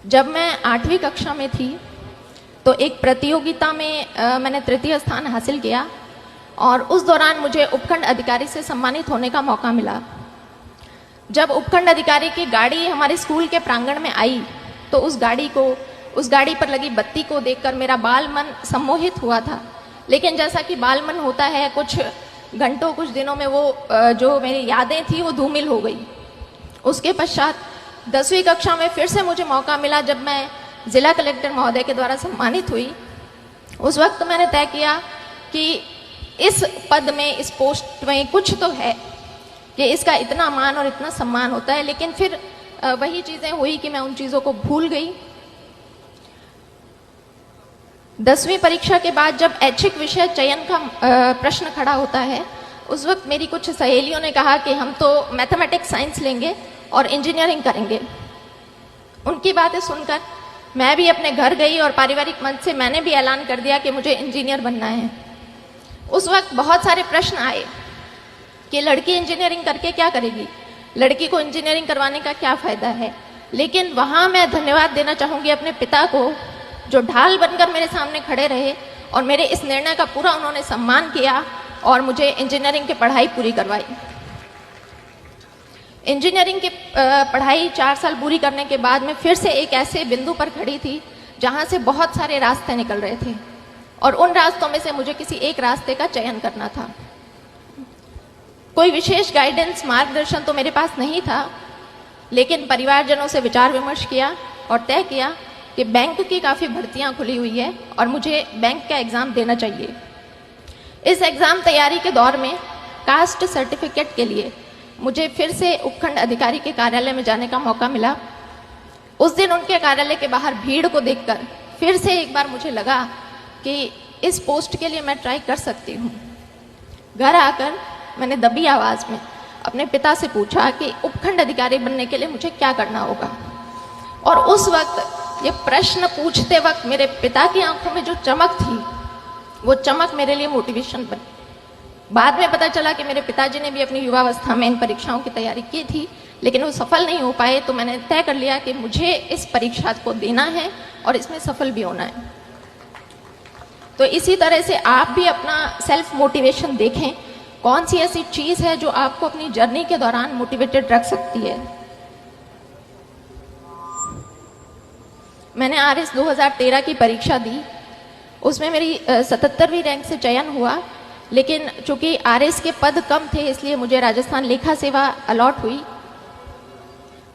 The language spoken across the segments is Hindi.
जब मैं 8वीं कक्षा में थी तो एक प्रतियोगिता में मैंने तृतीय स्थान हासिल किया और उस दौरान मुझे उपखंड अधिकारी से सम्मानित होने का मौका मिला। जब उपखंड अधिकारी की गाड़ी हमारे स्कूल के प्रांगण में आई तो उस गाड़ी पर लगी बत्ती को देखकर मेरा बाल मन सम्मोहित हुआ था। लेकिन जैसा कि बाल मन होता है, कुछ घंटों कुछ दिनों में वो जो मेरी यादें थी वो धूमिल हो गई। उसके पश्चात 10वीं कक्षा में फिर से मुझे मौका मिला जब मैं जिला कलेक्टर महोदय के द्वारा सम्मानित हुई। उस वक्त मैंने तय किया कि इस पद में, इस पोस्ट में कुछ तो है कि इसका इतना मान और इतना सम्मान होता है। लेकिन फिर वही चीज़ें हुई कि मैं उन चीज़ों को भूल गई। 10वीं परीक्षा के बाद जब ऐच्छिक विषय चयन का प्रश्न खड़ा होता है, उस वक्त मेरी कुछ सहेलियों ने कहा कि हम तो मैथमेटिक्स साइंस लेंगे और इंजीनियरिंग करेंगे। उनकी बातें सुनकर मैं भी अपने घर गई और पारिवारिक मंच से मैंने भी ऐलान कर दिया कि मुझे इंजीनियर बनना है। उस वक्त बहुत सारे प्रश्न आए कि लड़की इंजीनियरिंग करके क्या करेगी, लड़की को इंजीनियरिंग करवाने का क्या फ़ायदा है। लेकिन वहाँ मैं धन्यवाद देना चाहूँगी अपने पिता को, जो ढाल बनकर मेरे सामने खड़े रहे और मेरे इस निर्णय का पूरा उन्होंने सम्मान किया और मुझे इंजीनियरिंग की पढ़ाई पूरी करवाई। इंजीनियरिंग की पढ़ाई 4 साल पूरी करने के बाद मैं फिर से एक ऐसे बिंदु पर खड़ी थी जहाँ से बहुत सारे रास्ते निकल रहे थे और उन रास्तों में से मुझे किसी एक रास्ते का चयन करना था। कोई विशेष गाइडेंस, मार्गदर्शन तो मेरे पास नहीं था, लेकिन परिवारजनों से विचार विमर्श किया और तय किया कि बैंक की काफ़ी भर्तियाँ खुली हुई है और मुझे बैंक का एग्ज़ाम देना चाहिए। इस एग्ज़ाम तैयारी के दौर में कास्ट सर्टिफिकेट के लिए मुझे फिर से उपखंड अधिकारी के कार्यालय में जाने का मौका मिला। उस दिन उनके कार्यालय के बाहर भीड़ को देखकर फिर से एक बार मुझे लगा कि इस पोस्ट के लिए मैं ट्राई कर सकती हूँ। घर आकर मैंने दबी आवाज़ में अपने पिता से पूछा कि उपखंड अधिकारी बनने के लिए मुझे क्या करना होगा। और उस वक्त ये प्रश्न पूछते वक्त मेरे पिता की आंखों में जो चमक थी, वो चमक मेरे लिए मोटिवेशन बनी। बाद में पता चला कि मेरे पिताजी ने भी अपनी युवावस्था में इन परीक्षाओं की तैयारी की थी, लेकिन वो सफल नहीं हो पाए। तो मैंने तय कर लिया कि मुझे इस परीक्षा को देना है और इसमें सफल भी होना है। तो इसी तरह से आप भी अपना सेल्फ मोटिवेशन देखें, कौन सी ऐसी चीज़ है जो आपको अपनी जर्नी के दौरान मोटिवेटेड रख सकती है। मैंने RS 2013 की परीक्षा दी, उसमें मेरी 77वीं रैंक से चयन हुआ। लेकिन चूंकि RS के पद कम थे, इसलिए मुझे राजस्थान लेखा सेवा अलॉट हुई।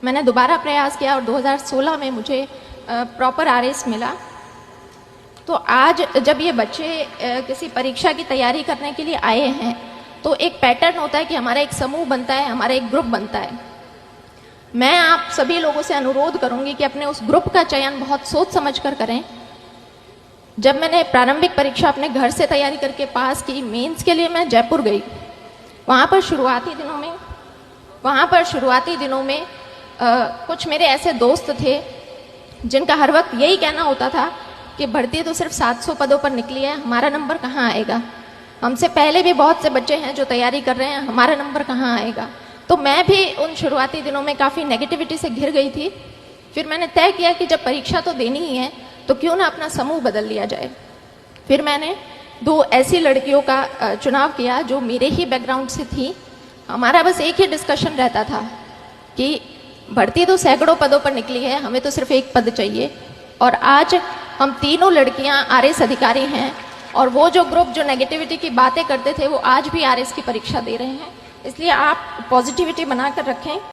मैंने दोबारा प्रयास किया और 2016 में मुझे प्रॉपर RS मिला। तो आज जब ये बच्चे किसी परीक्षा की तैयारी करने के लिए आए हैं तो एक पैटर्न होता है कि हमारा एक समूह बनता है, हमारा एक ग्रुप बनता है। मैं आप सभी लोगों से अनुरोध करूंगी कि अपने उस ग्रुप का चयन बहुत सोच समझ कर करें। जब मैंने प्रारंभिक परीक्षा अपने घर से तैयारी करके पास की, मेंस के लिए मैं जयपुर गई। वहाँ पर शुरुआती दिनों में कुछ मेरे ऐसे दोस्त थे जिनका हर वक्त यही कहना होता था कि भर्ती तो सिर्फ 700 पदों पर निकली है, हमारा नंबर कहाँ आएगा। हमसे पहले भी बहुत से बच्चे हैं जो तैयारी कर रहे हैं, हमारा नंबर कहाँ आएगा। तो मैं भी उन शुरुआती दिनों में काफ़ी नेगेटिविटी से घिर गई थी। फिर मैंने तय किया कि जब परीक्षा तो देनी ही है तो क्यों ना अपना समूह बदल लिया जाए। फिर मैंने 2 ऐसी लड़कियों का चुनाव किया जो मेरे ही बैकग्राउंड से थी। हमारा बस एक ही डिस्कशन रहता था कि भर्ती तो सैकड़ों पदों पर निकली है, हमें तो सिर्फ एक पद चाहिए। और आज हम तीनों लड़कियां RS अधिकारी हैं और वो जो ग्रुप जो नेगेटिविटी की बातें करते थे वो आज भी RS की परीक्षा दे रहे हैं। इसलिए आप पॉजिटिविटी बनाकर रखें।